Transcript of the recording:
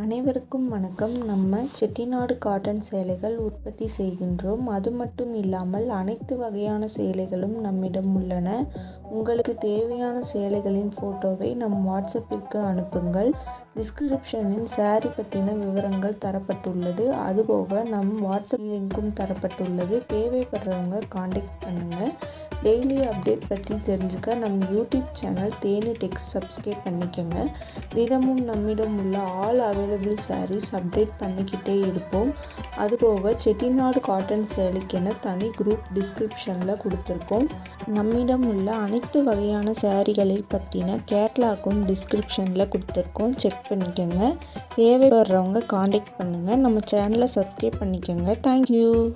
அனைவருக்கும் வணக்கம். நம்ம செட்டிநாடு காட்டன் சேலைகள் உற்பத்தி செய்கின்றோம். அது மட்டும் இல்லாமல் அனைத்து வகையான சேலைகளும் நம்மிடம் உள்ளன. உங்களுக்கு தேவையான சேலைகளின் ஃபோட்டோவை நம் வாட்ஸ்அப்பிற்கு அனுப்புங்கள். டிஸ்கிரிப்ஷனில் சாரி பற்றின விவரங்கள் தரப்பட்டுள்ளது. அதுபோக நம் வாட்ஸ்அப் லிங்க்கும் தரப்பட்டுள்ளது. தேவைப்படுறவங்க காண்டாக்ட் பண்ணுங்கள். டெய்லி அப்டேட் பற்றி தெரிஞ்சுக்க நம்ம யூடியூப் சேனல் தேனி டெக்ஸ் சப்ஸ்கிரைப் பண்ணிக்கோங்க. தினமும் நம்மிடம் உள்ள ஆல் அவைலபிள் சாரீஸ் அப்டேட் பண்ணிக்கிட்டே இருப்போம். அதுபோக செட்டிநாடு காட்டன் சேலைக்கென தனி குரூப் டிஸ்கிரிப்ஷனில் கொடுத்துருக்கோம். நம்மிடம் உள்ள அனைத்து வகையான சாரீகளை பற்றின கேட்லாக்கும் டிஸ்கிரிப்ஷனில் கொடுத்துருக்கோம். செக் பண்ணிக்கோங்க. தேவைப்படுறவங்க காண்டாக்ட் பண்ணுங்கள். நம்ம சேனலை சப்ஸ்கிரைப் பண்ணிக்கோங்க. தேங்க்யூ.